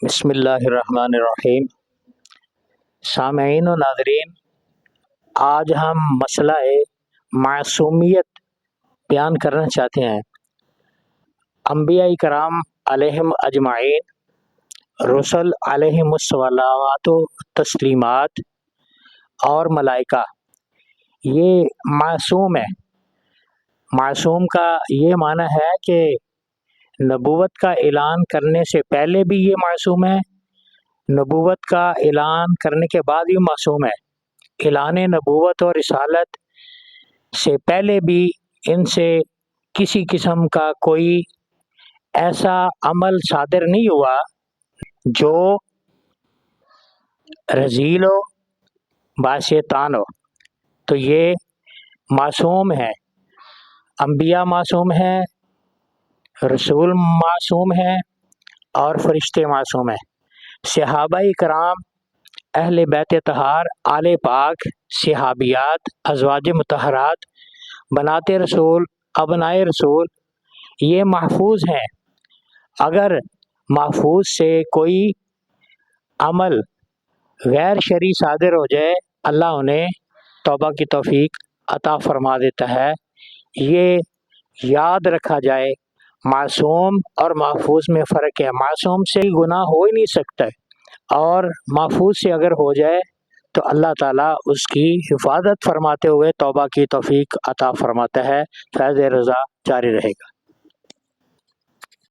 بسم اللہ الرحمن الرحیم۔ سامعین و ناظرین، آج ہم مسئلہ معصومیت بیان کرنا چاہتے ہیں۔ انبیاء کرام علیہم اجمعین، رسل علیہم الصلوات و تسلیمات اور ملائکہ یہ معصوم ہے۔ معصوم کا یہ معنی ہے کہ نبوت کا اعلان کرنے سے پہلے بھی یہ معصوم ہے، نبوت کا اعلان کرنے کے بعد بھی معصوم ہے۔ اعلان نبوت اور رسالت سے پہلے بھی ان سے کسی قسم کا کوئی ایسا عمل صادر نہیں ہوا جو رذیل ہو، باعث طعن ہو، تو یہ معصوم ہے۔ انبیاء معصوم ہیں، رسول معصوم ہیں اور فرشتے معصوم ہیں۔ صحابہ کرام، اہل بیت طہار، آل پاک، صحابیات، ازواج مطہرات، بنات رسول، ابنائے رسول یہ محفوظ ہیں۔ اگر محفوظ سے کوئی عمل غیر شرعی صادر ہو جائے، اللہ انہیں توبہ کی توفیق عطا فرما دیتا ہے۔ یہ یاد رکھا جائے، معصوم اور محفوظ میں فرق ہے۔ معصوم سے گناہ ہو ہی نہیں سکتا ہے، اور محفوظ سے اگر ہو جائے تو اللہ تعالیٰ اس کی حفاظت فرماتے ہوئے توبہ کی توفیق عطا فرماتا ہے۔ فیض رضا جاری رہے گا۔